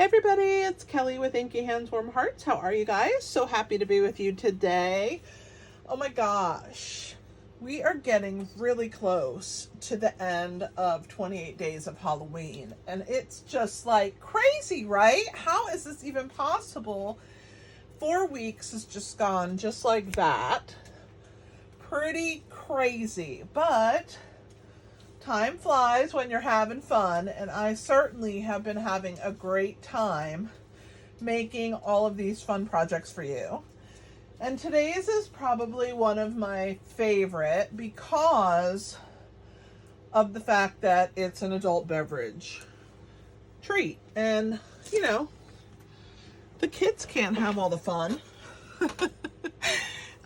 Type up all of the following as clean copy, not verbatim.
Everybody, it's Kelly with Inky Hands Warm Hearts. How are you guys? So happy to be with you today. Oh my gosh, we are getting really close to the end of 28 days of Halloween, and it's just like crazy, right? How is this even possible? 4 weeks has just gone just like that. Pretty crazy, but time flies when you're having fun, and I certainly have been having a great time making all of these fun projects for you. And today's is probably one of my favorite because of the fact that it's an adult beverage treat. And, you know, the kids can't have all the fun.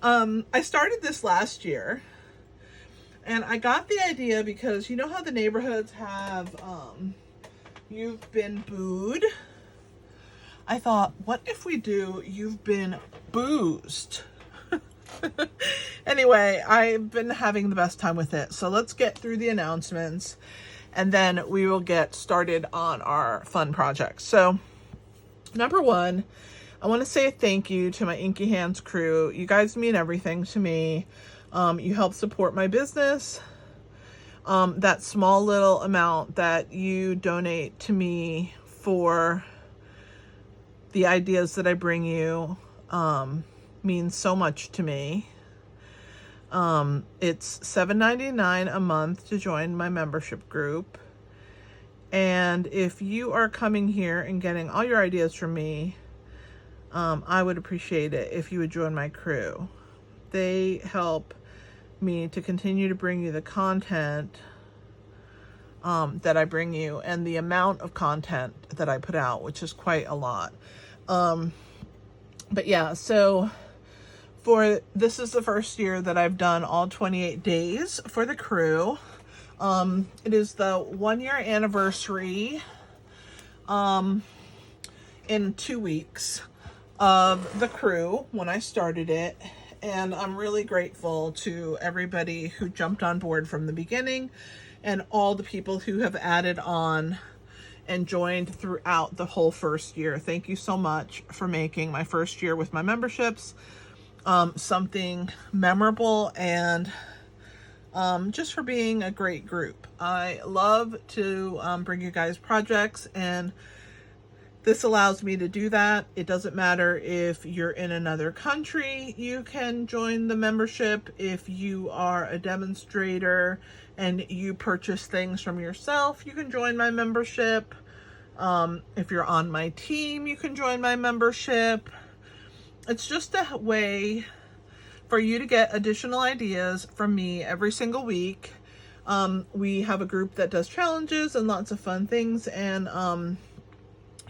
I started this last year. And I got the idea because you know how the neighborhoods have, you've been booed? I thought, what if we do you've been boozed? Anyway, I've been having the best time with it. So let's get through the announcements and then we will get started on our fun projects. So number one, I want to say a thank you to my Inky Hands crew. You guys mean everything to me. You help support my business. That small little amount that you donate to me for the ideas that I bring you means so much to me. It's $7.99 a month to join my membership group. And if you are coming here and getting all your ideas from me, I would appreciate it if you would join my crew. They help me to continue to bring you the content that I bring you and the amount of content that I put out, which is quite a lot. But yeah, so this is the first year that I've done all 28 days for the crew. It is the 1-year anniversary in 2 weeks of the crew when I started it. And I'm really grateful to everybody who jumped on board from the beginning and all the people who have added on and joined throughout the whole first year. Thank you so much for making my first year with my memberships something memorable and just for being a great group. I love to bring you guys projects, and this allows me to do that. It doesn't matter if you're in another country, you can join the membership. If you are a demonstrator and you purchase things from yourself, you can join my membership. If you're on my team, you can join my membership. It's just a way for you to get additional ideas from me every single week. We have a group that does challenges and lots of fun things, and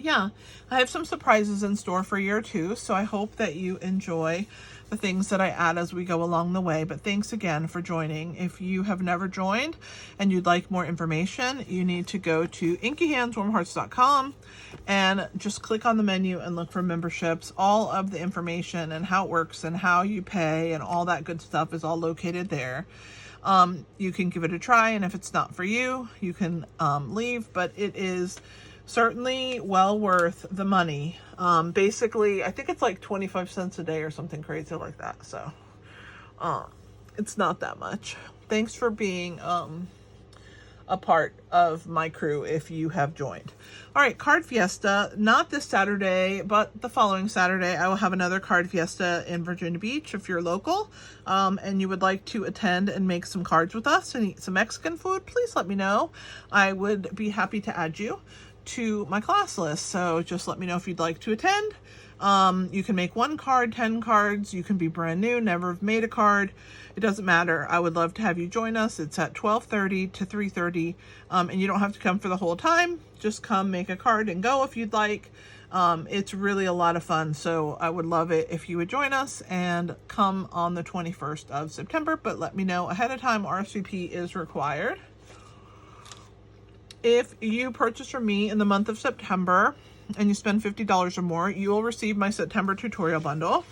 yeah, I have some surprises in store for year 2, so I hope that you enjoy the things that I add as we go along the way. But thanks again for joining. If you have never joined and you'd like more information, you need to go to inkyhandswarmhearts.com and just click on the menu and look for memberships. All of the information and how it works and how you pay and all that good stuff is all located there. You can give it a try, and if it's not for you, you can leave, but it is certainly well worth the money. Basically, I think it's like 25 cents a day or something crazy like that. So, it's not that much. Thanks for being a part of my crew if you have joined. All right, Card Fiesta, not this Saturday, but the following Saturday, I will have another Card Fiesta in Virginia Beach. If you're local and you would like to attend and make some cards with us and eat some Mexican food, please let me know. I would be happy to add you to my class list. So just let me know if you'd like to attend. You can make 1 card, 10 cards. You can be brand new, never have made a card. It doesn't matter. I would love to have you join us. It's at 12:30 to 3:30. And you don't have to come for the whole time. Just come, make a card, and go if you'd like. It's really a lot of fun. So I would love it if you would join us and come on the 21st of September, but let me know ahead of time. RSVP is required. If you purchase from me in the month of September and you spend $50 or more, you will receive my September tutorial bundle.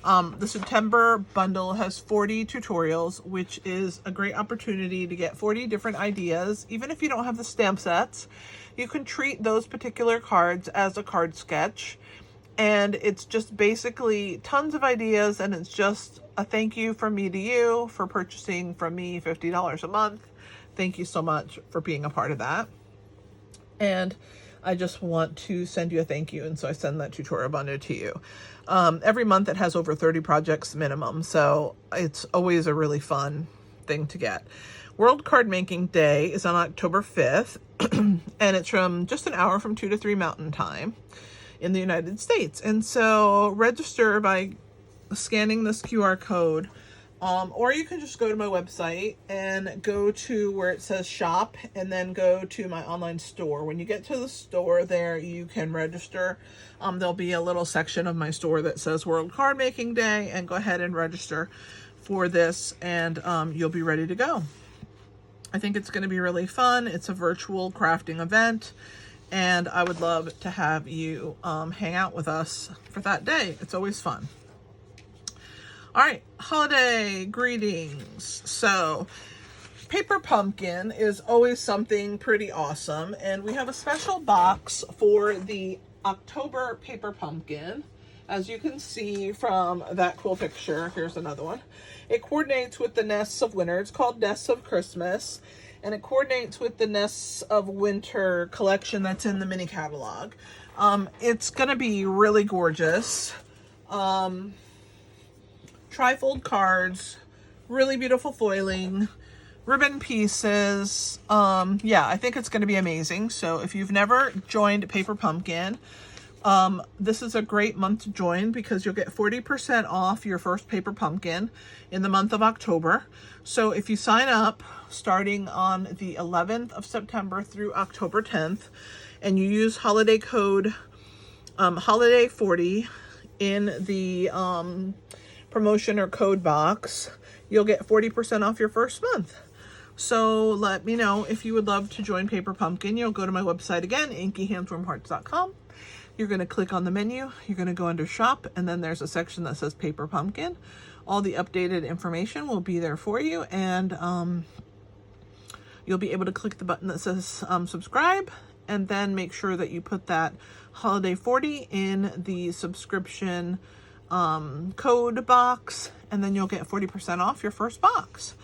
The September bundle has 40 tutorials, which is a great opportunity to get 40 different ideas. Even if you don't have the stamp sets, you can treat those particular cards as a card sketch. And it's just basically tons of ideas, and it's just a thank you from me to you for purchasing from me $50 a month. Thank you so much for being a part of that. And I just want to send you a thank you, and so I send that tutorial bundle to you. Every month it has over 30 projects minimum, so it's always a really fun thing to get. World Card Making Day is on October 5th, and it's from just an hour from 2 to 3 Mountain Time in the United States. And so register by scanning this QR code, or you can just go to my website and go to where it says shop and then go to my online store. When you get to the store there, you can register. There'll be a little section of my store that says World Card Making Day, and go ahead and register for this, and you'll be ready to go. I think it's going to be really fun. It's a virtual crafting event, and I would love to have you hang out with us for that day. It's always fun. All right, holiday greetings. So Paper Pumpkin is always something pretty awesome, and we have a special box for the October Paper Pumpkin. As you can see from that cool picture, here's another one. It coordinates with the Nests of Winter. It's called Nests of Christmas, and it coordinates with the Nests of Winter collection that's in the mini catalog. It's gonna be really gorgeous. Trifold cards, really beautiful foiling, ribbon pieces. Yeah, I think it's going to be amazing. So if you've never joined Paper Pumpkin, this is a great month to join, because you'll get 40% off your first Paper Pumpkin in the month of October. So if you sign up starting on the 11th of September through October 10th, and you use holiday code holiday 40 in the promotion or code box, you'll get 40% off your first month. So let me know if you would love to join Paper Pumpkin. You'll go to my website again, inkyhandswarmhearts.com. You're going to click on the menu, you're going to go under shop, and then there's a section that says Paper Pumpkin. All the updated information will be there for you, and you'll be able to click the button that says subscribe, and then make sure that you put that holiday 40 in the subscription code box, and then you'll get 40% off your first box.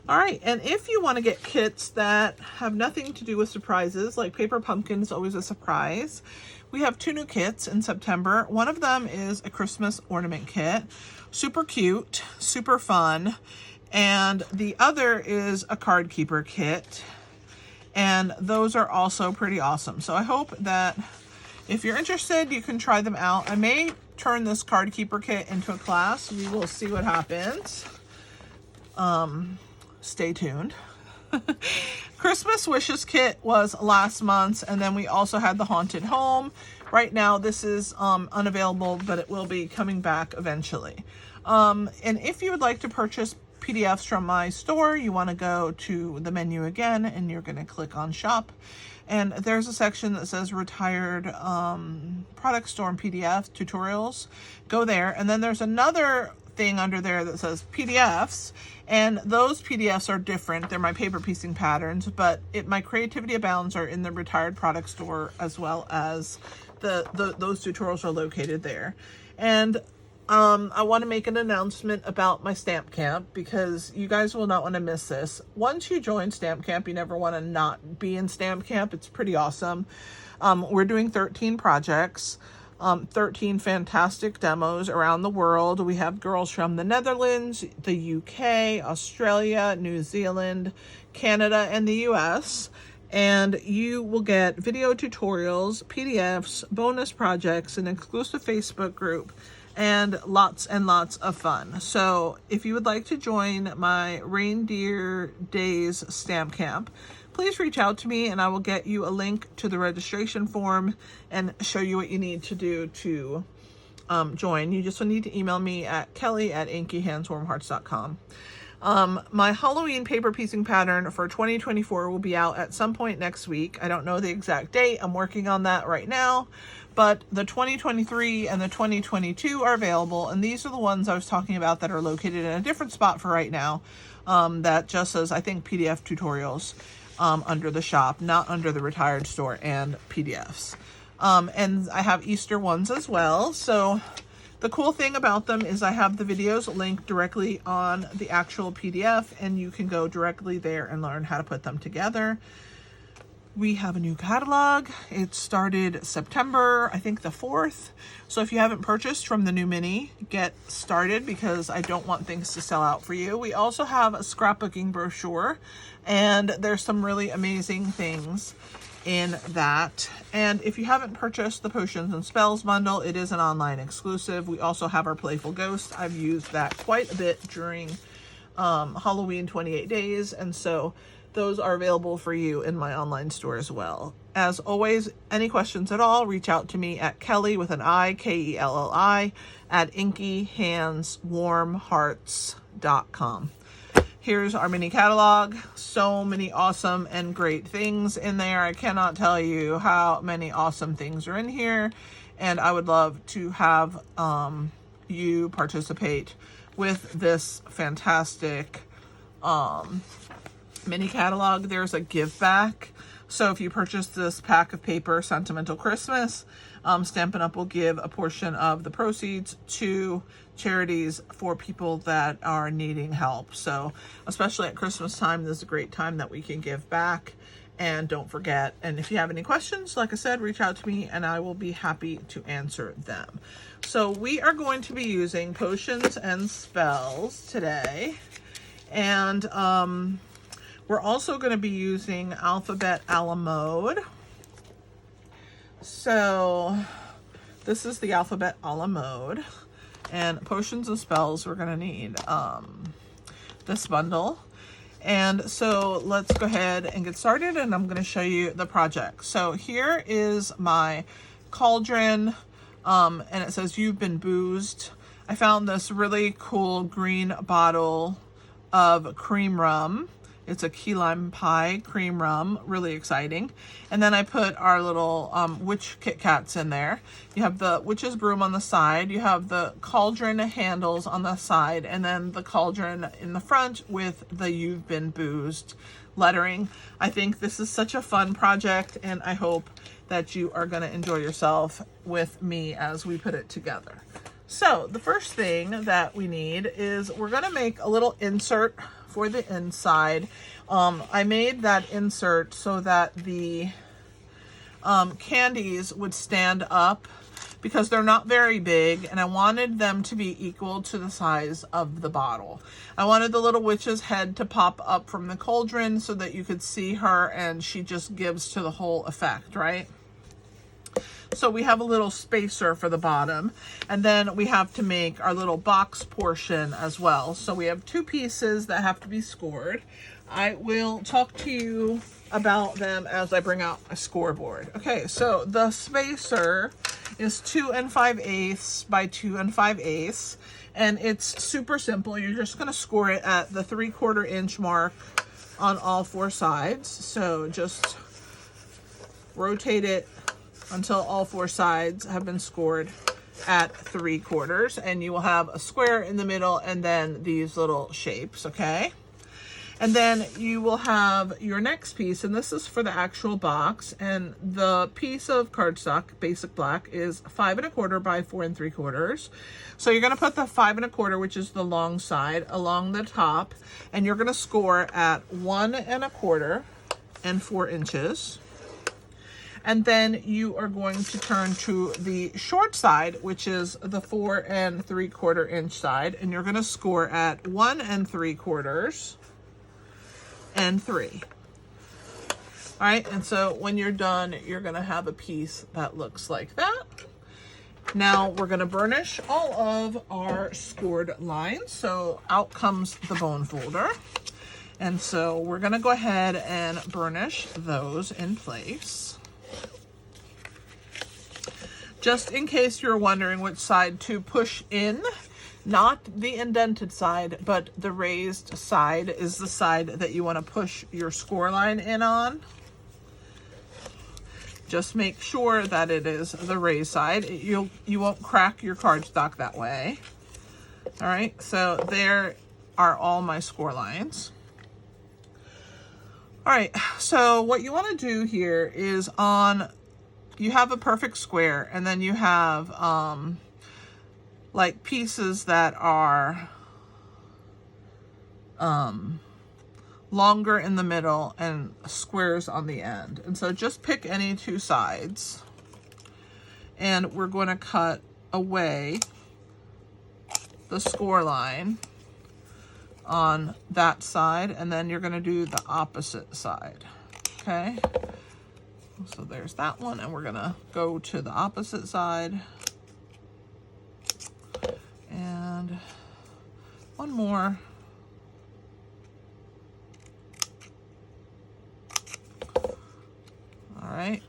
All right, and if you want to get kits that have nothing to do with surprises, like Paper Pumpkin is always a surprise, we have 2 new kits in September. One of them is a Christmas ornament kit, super cute, super fun, and the other is a card keeper kit, and those are also pretty awesome. So I hope that if you're interested, you can try them out. I may turn this card keeper kit into a class. We will see what happens. Stay tuned. Christmas Wishes kit was last month, and then we also had the Haunted Home. Right now this is unavailable, but it will be coming back eventually. And if you would like to purchase PDFs from my store, you want to go to the menu again, and you're going to click on shop, and there's a section that says retired product store and PDF tutorials. Go there, and then there's another thing under there that says PDFs, and those PDFs are different. They're my paper piecing patterns, but my Creativity Abounds are in the retired product store, as well as those tutorials are located there. And I want to make an announcement about my Stamp Camp, because you guys will not want to miss this. Once you join Stamp Camp, you never want to not be in Stamp Camp. It's pretty awesome. We're doing 13 projects, 13 fantastic demos around the world. We have girls from the Netherlands, the UK, Australia, New Zealand, Canada, and the US. And you will get video tutorials, PDFs, bonus projects, an exclusive Facebook group, and lots of fun. So if you would like to join my Reindeer Days Stamp Camp, please reach out to me, and I will get you a link to the registration form and show you what you need to do to join. You just need to email me at kelly@inkyhandswarmhearts.com. My Halloween paper piecing pattern for 2024 will be out at some point next week. I don't know the exact date. I'm working on that right now. But the 2023 and the 2022 are available, and these are the ones I was talking about that are located in a different spot for right now. That just says, I think, PDF tutorials under the shop, not under the retired store and PDFs. And I have Easter ones as well. So the cool thing about them is I have the videos linked directly on the actual PDF, and you can go directly there and learn how to put them together. We have a new catalog. It started September, I think the 4th. So if you haven't purchased from the new mini, get started because I don't want things to sell out for you. We also have a scrapbooking brochure, and there's some really amazing things in that. And if you haven't purchased the Potions and Spells bundle, it is an online exclusive. We also have our Playful Ghost. I've used that quite a bit during Halloween 28 days, and so those are available for you in my online store as well. As always, any questions at all, reach out to me at Kelly with an I, Kelli, at inkyhandswarmhearts.com. Here's our mini catalog. So many awesome and great things in there. I cannot tell you how many awesome things are in here, and I would love to have you participate with this fantastic mini catalog. There's a give back. So if you purchase this pack of paper, Sentimental Christmas, Stampin' Up! Will give a portion of the proceeds to charities for people that are needing help. So especially at Christmas time, this is a great time that we can give back. And don't forget, and if you have any questions, like I said, reach out to me and I will be happy to answer them. So we are going to be using Potions and Spells today. And we're also going to be using Alphabet a la Mode. So this is the Alphabet a la Mode. And Potions and Spells, we're going to need this bundle. And so let's go ahead and get started, and I'm going to show you the project. So here is my cauldron, and it says, "You've been boozed." I found this really cool green bottle of cream rum. It's a key lime pie cream rum, really exciting. And then I put our little witch Kit Kats in there. You have the witch's broom on the side, you have the cauldron handles on the side, and then the cauldron in the front with the "You've Been Boozed" lettering. I think this is such a fun project, and I hope that you are going to enjoy yourself with me as we put it together. So the first thing that we need is we're going to make a little insert for the inside. I made that insert so that the candies would stand up because they're not very big, and I wanted them to be equal to the size of the bottle. I wanted the little witch's head to pop up from the cauldron so that you could see her, and she just gives to the whole effect, right? So we have a little spacer for the bottom, and then we have to make our little box portion as well. So we have two pieces that have to be scored. I will talk to you about them as I bring out a scoreboard. Okay, so the spacer is 2 5/8 by 2 5/8, and it's super simple. You're just going to score it at the 3/4 inch mark on all 4 sides. So just rotate it until all 4 sides have been scored at 3/4, and you will have a square in the middle and then these little shapes, okay? And then you will have your next piece, and this is for the actual box, and the piece of cardstock, basic black, is 5 1/4 by 4 3/4. So you're gonna put the 5 1/4, which is the long side, along the top, and you're gonna score at 1 1/4 and 4 inches. And then you are going to turn to the short side, which is the 4 3/4 inch side, and you're going to score at 1 3/4 and 3. All right, and so when you're done, you're going to have a piece that looks like that. Now we're going to burnish all of our scored lines. So out comes the bone folder. And so we're going to go ahead and burnish those in place. Just in case you're wondering which side to push in, Not the indented side, but the raised side is the side that you want to push your score line in on. Just make sure that it is the raised side. You won't crack your cardstock that way. All right, so there are all my score lines. All right, so what you want to do here is you have a perfect square, and then you have like pieces that are longer in the middle and squares on the end. And so just pick any two sides, and we're going to cut away the score line on that side, and then you're going to do the opposite side. Okay, so there's that one, and we're going to go to the opposite side, and one more. All right,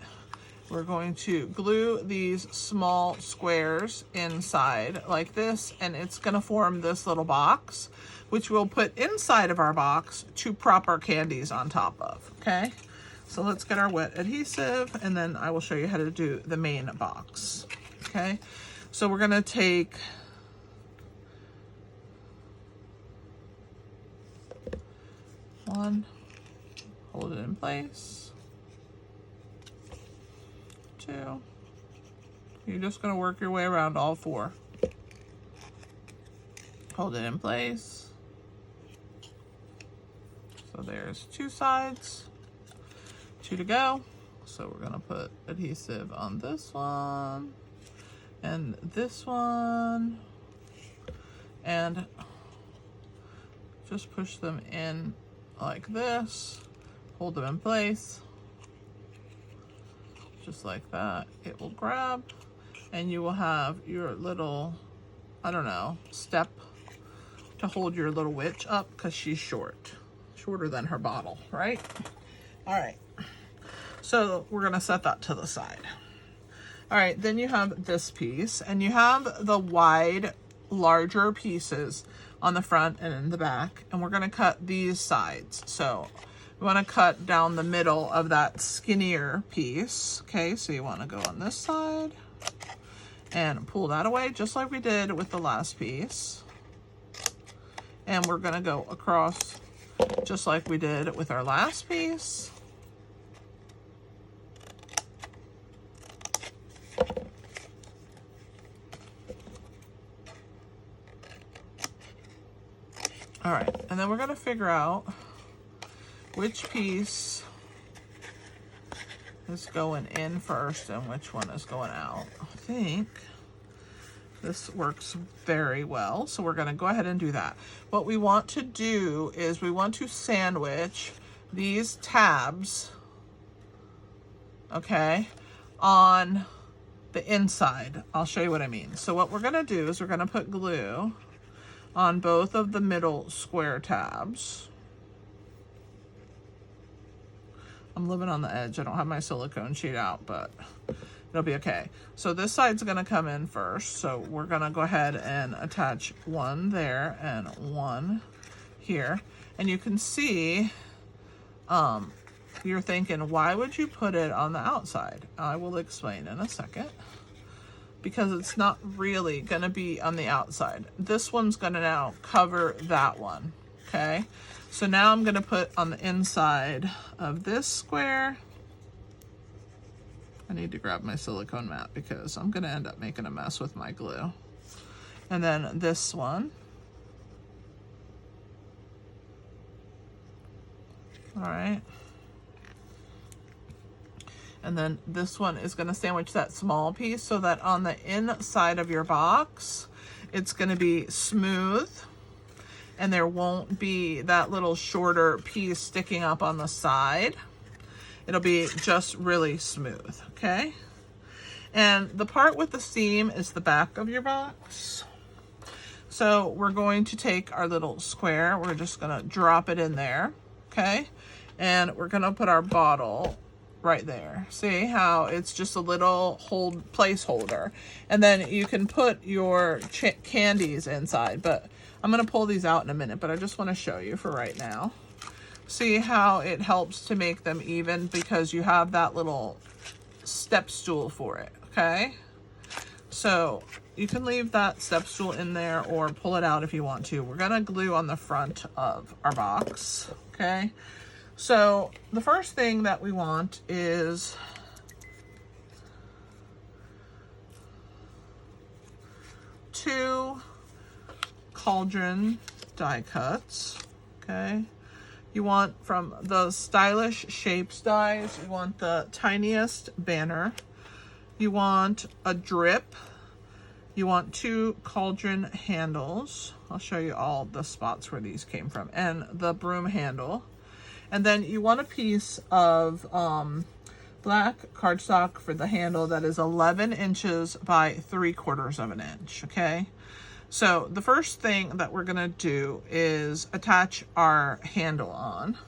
we're going to glue these small squares inside like this, and it's going to form this little box, which we'll put inside of our box to prop our candies on top of. Okay, so let's get our wet adhesive, and then I will show you how to do the main box. Okay, so we're going to take one, hold it in place, two, you're just going to work your way around all four, hold it in place. So there's two sides, two to go. So we're gonna put adhesive on this one and this one, and just push them in like this, hold them in place, just like that. It will grab, and you will have your little, I don't know, step to hold your little witch up, because she's shorter than her bottle, right? All right, so we're gonna set that to the side. All right, then you have this piece, and you have the wide, larger pieces on the front and in the back, and we're gonna cut these sides. So we wanna cut down the middle of that skinnier piece. Okay, so you wanna go on this side and pull that away, just like we did with the last piece. And we're gonna go across just like we did with our last piece. All right, and then we're gonna figure out which piece is going in first and which one is going out. I think this works very well, so we're gonna go ahead and do that. What we want to do is we want to sandwich these tabs, okay, on the inside. I'll show you what I mean. So what we're gonna do is we're gonna put glue on both of the middle square tabs. I'm living on the edge. I don't have my silicone sheet out, but it'll be okay. So this side's gonna come in first. So we're gonna go ahead and attach one there and one here. And you can see, you're thinking, why would you put it on the outside? I will explain in a second. Because it's not really gonna be on the outside. This one's gonna now cover that one, okay? So now I'm gonna put on the inside of this square. I need to grab my silicone mat because I'm gonna end up making a mess with my glue. And then this one. All right. And then this one is gonna sandwich that small piece so that on the inside of your box, it's gonna be smooth and there won't be that little shorter piece sticking up on the side. It'll be just really smooth, okay? And the part with the seam is the back of your box. So we're going to take our little square, we're just gonna drop it in there, okay? And we're gonna put our bottle right there. See how it's just a little placeholder, and then you can put your candies inside, but I'm going to pull these out in a minute, but I just want to show you for right now. See how it helps to make them even because you have that little step stool for it, okay? So you can leave that step stool in there or pull it out if you want to. We're gonna glue on the front of our box, okay? So the first thing that we want is two cauldron die cuts, okay? You want from the stylish shapes dies, you want the tiniest banner, you want a drip, you want two cauldron handles. I'll show you all the spots where these came from, and the broom handle. And then you want a piece of black cardstock for the handle that is 11 inches by 3/4 of an inch, okay? So the first thing that we're gonna do is attach our handle on.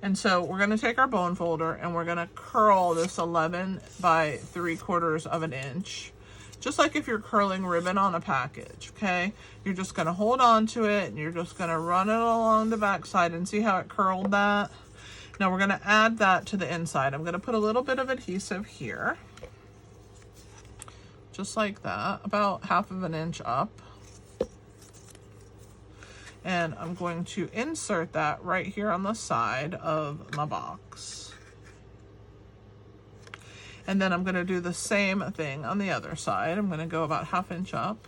And so we're gonna take our bone folder and we're gonna curl this 11 by 3/4 of an inch, just like if you're curling ribbon on a package, okay? You're just gonna hold on to it and you're just gonna run it along the back side and see how it curled that? Now we're gonna add that to the inside. I'm gonna put a little bit of adhesive here, just like that, about 1/2 of an inch up. And I'm going to insert that right here on the side of my box. And then I'm going to do the same thing on the other side. I'm going to go about 1/2 inch up.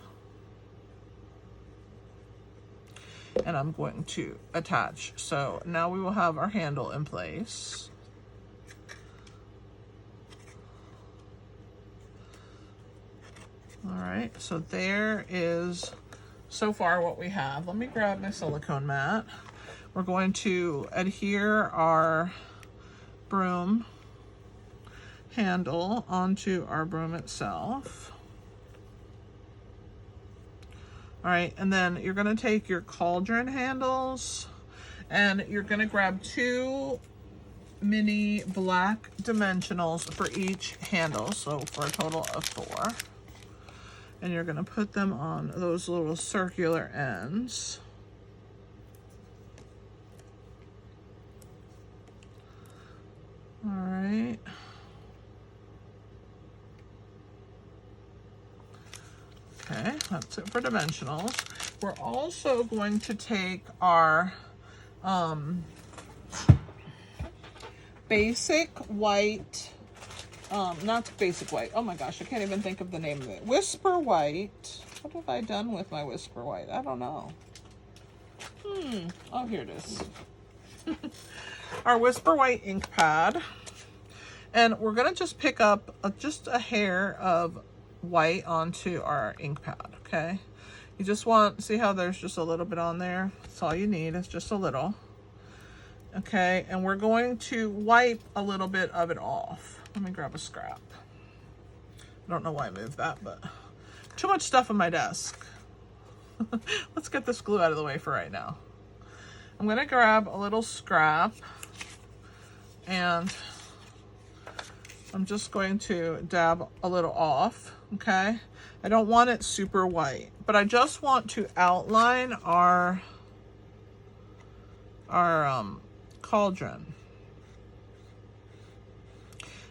And I'm going to attach. So now we will have our handle in place. All right, so there is so far what we have. Let me grab my silicone mat. We're going to adhere our broom handle onto our broom itself. All right, and then you're gonna take your cauldron handles and you're gonna grab 2 mini black dimensionals for each handle, so for a total of 4. And you're gonna put them on those little circular ends. All right. Okay, that's it for dimensionals. We're also going to take our basic white, not basic white. Oh my gosh, I can't even think of the name of it. Whisper white. What have I done with my whisper white? I don't know. Oh, here it is. Our whisper white ink pad. And we're gonna just pick up just a hair of white onto our ink pad, okay? You just want, see how there's just a little bit on there? That's all you need, it's just a little. Okay, and we're going to wipe a little bit of it off. Let me grab a scrap. I don't know why I moved that, but too much stuff on my desk. Let's get this glue out of the way for right now. I'm gonna grab a little scrap and I'm just going to dab a little off, okay? I don't want it super white, but I just want to outline our cauldron.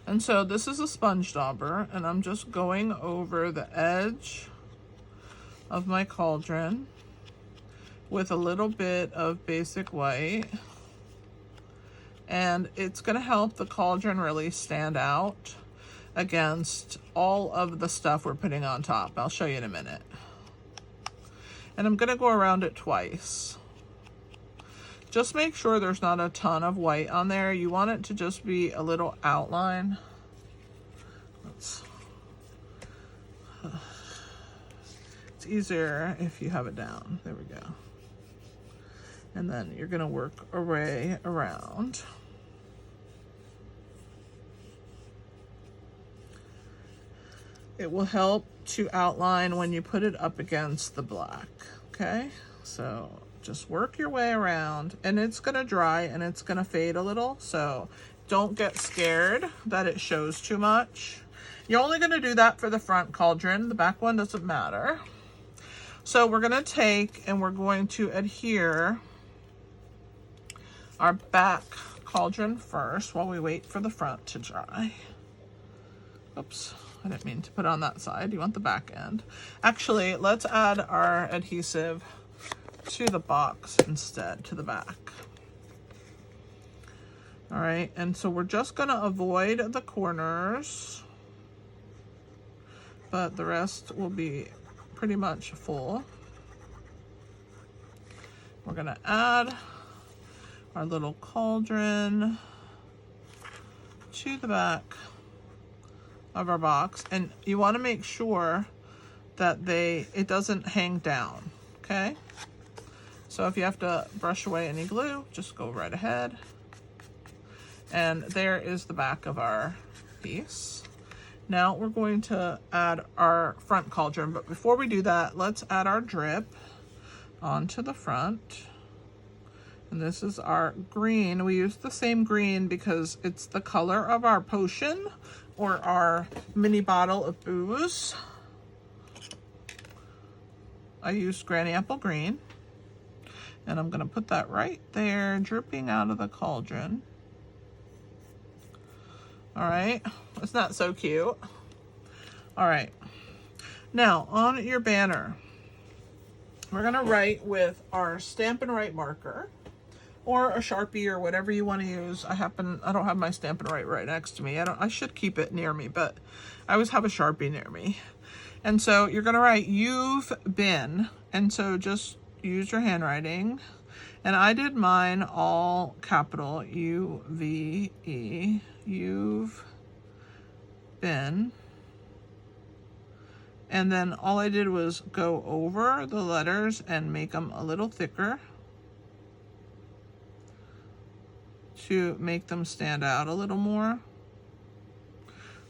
And so this is a sponge dauber, and I'm just going over the edge of my cauldron with a little bit of basic white. And it's gonna help the cauldron really stand out against all of the stuff we're putting on top. I'll show you in a minute. And I'm gonna go around it twice. Just make sure there's not a ton of white on there. You want it to just be a little outline. It's easier if you have it down. There we go. And then you're gonna work a way around. It will help to outline when you put it up against the black, okay? So just work your way around, and it's gonna dry and it's gonna fade a little, so don't get scared that it shows too much. You're only going to do that for the front cauldron. The back one doesn't matter. So we're going to take and we're going to adhere our back cauldron first while we wait for the front to dry. Oops, I didn't mean to put on that side. You want the back end. Actually, let's add our adhesive to the box instead, to the back. All right, and so we're just gonna avoid the corners, but the rest will be pretty much full. We're gonna add our little cauldron to the back of our box, and you want to make sure that it doesn't hang down, okay? So if you have to brush away any glue, just go right ahead. And there is the back of our piece. Now we're going to add our front cauldron, but before we do that, let's add our drip onto the front. And this is our green. We use the same green because it's the color of our potion or our mini bottle of booze. I used Granny Apple Green. And I'm gonna put that right there, dripping out of the cauldron. All right, it's not so cute. All right, now on your banner, we're gonna write with our Stampin' Write marker or a Sharpie or whatever you want to use. I don't have my Stampin' Write right next to me. I should keep it near me, but I always have a Sharpie near me. And so you're gonna write "You've been," and so just use your handwriting. And I did mine all capital, U-V-E, you've been. And then all I did was go over the letters and make them a little thicker to make them stand out a little more.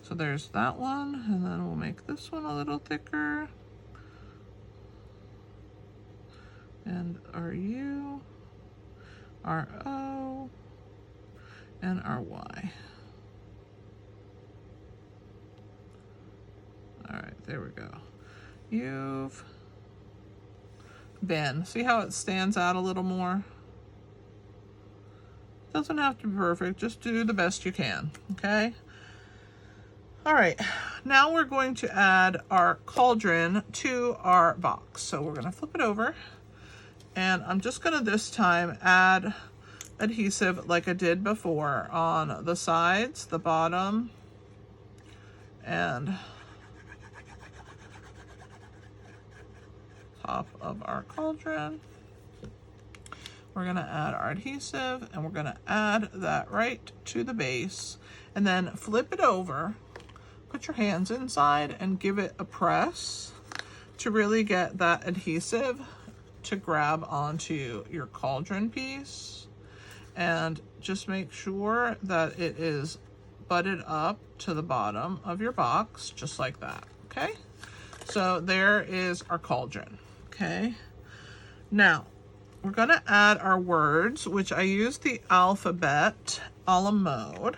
So there's that one, and then we'll make this one a little thicker. And our U, our O, and our Y. All right, there we go. You've been. See how it stands out a little more? Doesn't have to be perfect, just do the best you can, okay? All right, now we're going to add our cauldron to our box. So we're gonna flip it over, and I'm just gonna this time add adhesive like I did before on the sides, the bottom, and top of our cauldron. We're gonna add our adhesive, and we're gonna add that right to the base, and then flip it over, put your hands inside and give it a press to really get that adhesive to grab onto your cauldron piece, and just make sure that it is butted up to the bottom of your box, just like that, okay? So there is our cauldron, okay? Now, we're gonna add our words, which I use the alphabet a la mode.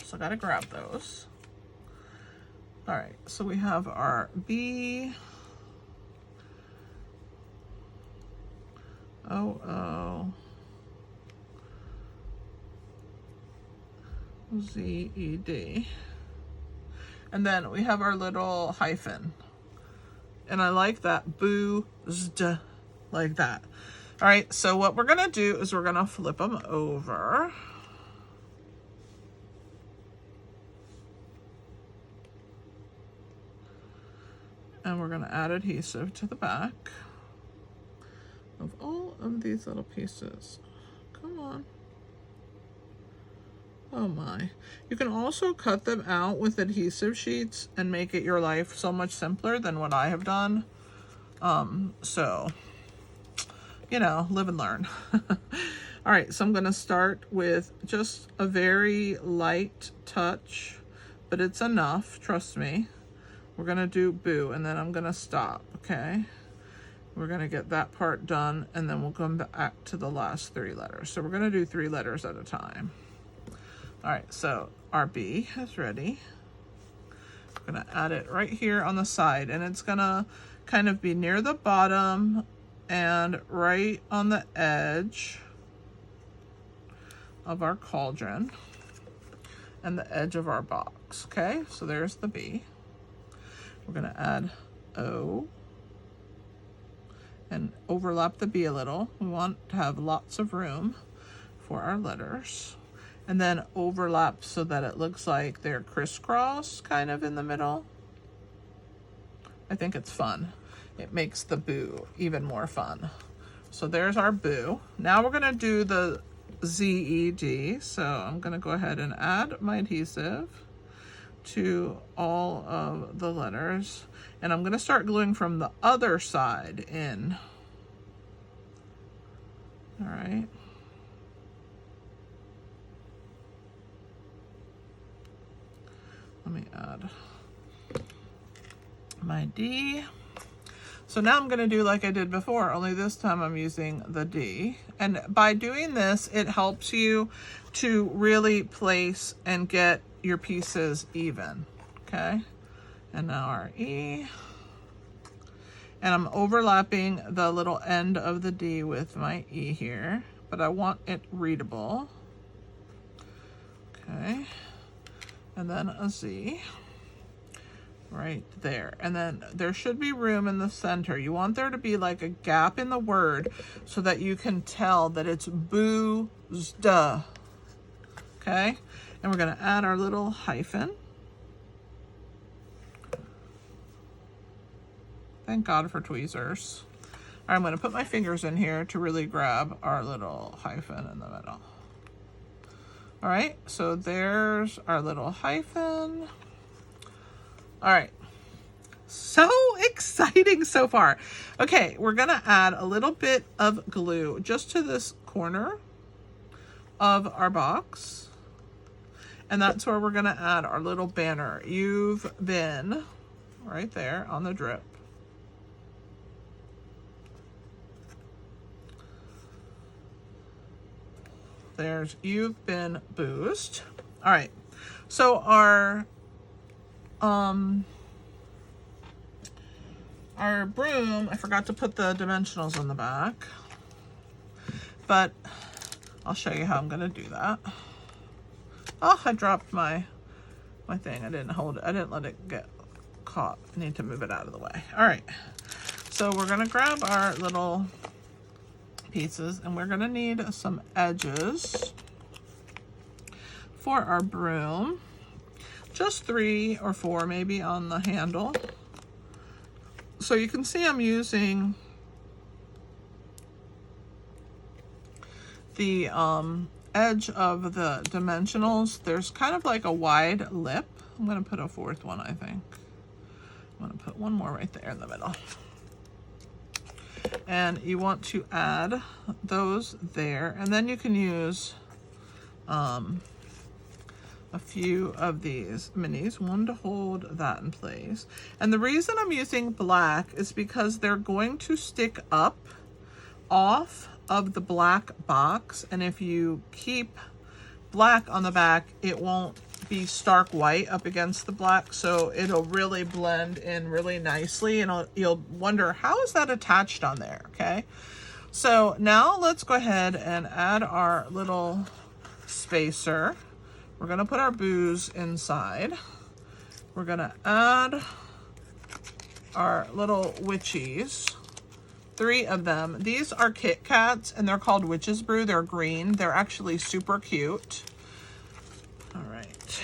So I gotta grab those. All right, so we have our B, O, Z, E, D. And then we have our little hyphen. And I like that, BOO-zed, like that. All right, so what we're gonna do is we're gonna flip them over. And we're gonna add adhesive to the back of all of these little pieces. Come on. Oh my. You can also cut them out with adhesive sheets and make it your life so much simpler than what I have done. So, you know, live and learn. All right, so I'm gonna start with just a very light touch, but it's enough, trust me. We're gonna do boo, and then I'm gonna stop, okay? We're gonna get that part done, and then we'll come back to the last 3 letters. So we're gonna do 3 letters at a time. All right, so our B is ready. We're gonna add it right here on the side, and it's gonna kind of be near the bottom and right on the edge of our cauldron and the edge of our box. Okay, so there's the B. We're gonna add O and overlap the B a little. We want to have lots of room for our letters. And then overlap so that it looks like they're crisscross kind of in the middle. I think it's fun. It makes the boo even more fun. So there's our boo. Now we're gonna do the ZED. So I'm gonna go ahead and add my adhesive to all of the letters. And I'm gonna start gluing from the other side in. All right. Let me add my D. So now I'm going to do like I did before, only this time I'm using the D. And by doing this, it helps you to really place and get your pieces even. Okay. And now our E. And I'm overlapping the little end of the D with my E here, but I want it readable. Okay. And then a Z right there. And then there should be room in the center. You want there to be like a gap in the word so that you can tell that it's BOO-zed. Okay? And we're going to add our little hyphen. Thank God for tweezers. All right, I'm going to put my fingers in here to really grab our little hyphen in the middle. All right, so there's our little hyphen. All right, so exciting so far. Okay, we're gonna add a little bit of glue just to this corner of our box. And that's where we're gonna add our little banner. You've been right there on the drip. There's you've been boozed. All right, so our broom, I forgot to put the dimensionals on the back, but I'll show you how I'm gonna do that. Oh, I dropped my thing. I didn't hold it. I didn't let it get caught. I need to move it out of the way. All right, so we're gonna grab our little pieces and we're gonna need some edges for our broom. Just 3 or 4 maybe on the handle. So you can see I'm using the edge of the dimensionals. There's kind of like a wide lip. I'm gonna put a 4th one, I think. I'm gonna put one more right there in the middle. And you want to add those there, and then you can use a few of these minis, one to hold that in place. And the reason I'm using black is because they're going to stick up off of the black box, and if you keep black on the back, it won't be stark white up against the black, so it'll really blend in really nicely, and you'll wonder, how is that attached on there? Okay, so now let's go ahead and add our little spacer. We're gonna put our boos inside. We're gonna add our little witchies, 3 of them. These are Kit Kats and they're called Witch's Brew. They're green. They're actually super cute. All right,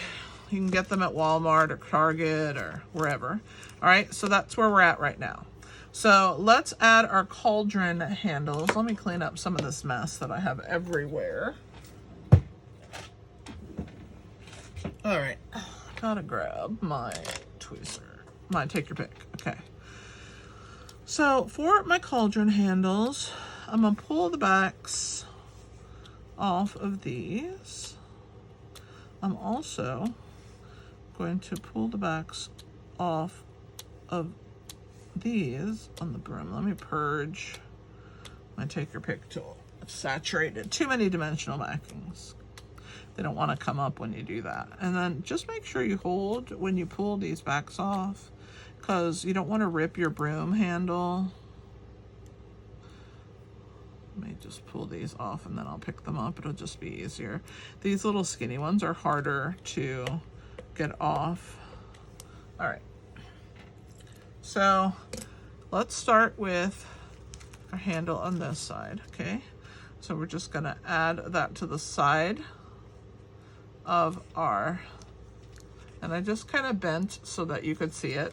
you can get them at Walmart or Target or wherever. All right, so that's where we're at right now. So let's add our cauldron handles. Let me clean up some of this mess that I have everywhere. All right, gotta grab my tweezer, my take your pick. Okay, so for my cauldron handles, I'm gonna pull the backs off of these. I'm also going to pull the backs off of these on the broom. Let me purge my take your pick tool. It's saturated, too many dimensional backings. They don't want to come up when you do that. And then just make sure you hold when you pull these backs off, because you don't want to rip your broom handle. Let me just pull these off and then I'll pick them up. It'll just be easier. These little skinny ones are harder to get off. All right. So let's start with our handle on this side, okay? So we're just gonna add that to the side of our, and I just kind of bent so that you could see it.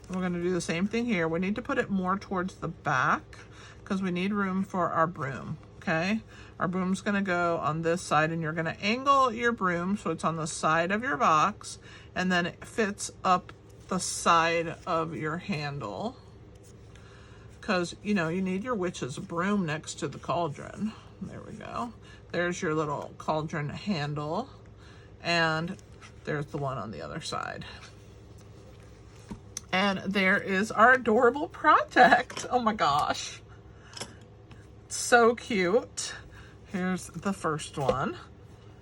And we're gonna do the same thing here. We need to put it more towards the back because we need room for our broom, okay? Our broom's gonna go on this side, and you're gonna angle your broom so it's on the side of your box, and then it fits up the side of your handle, because you know you need your witch's broom next to the cauldron. There we go. There's your little cauldron handle, and there's the one on the other side. And there is our adorable project. Oh my gosh. So cute. Here's the first one.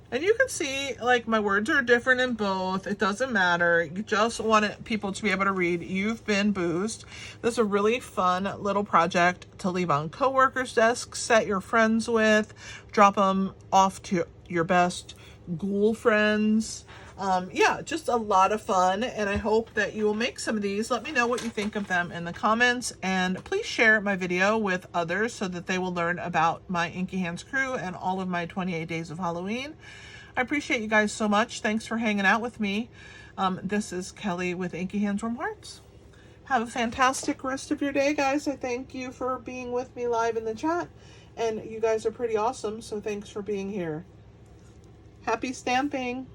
And you can see, like, my words are different in both. It doesn't matter. You just want people to be able to read, "You've been boozed." This is a really fun little project to leave on coworkers' desks, set your friends with, drop them off to your best ghoul friends. Yeah, just a lot of fun, and I hope that you will make some of these. Let me know what you think of them in the comments, and please share my video with others so that they will learn about my Inky Hands crew and all of my 28 days of Halloween. I appreciate you guys so much. Thanks for hanging out with me. This is Kelly with Inky Hands Warm Hearts. Have a fantastic rest of your day, guys. I thank you for being with me live in the chat, and you guys are pretty awesome, so thanks for being here. Happy stamping!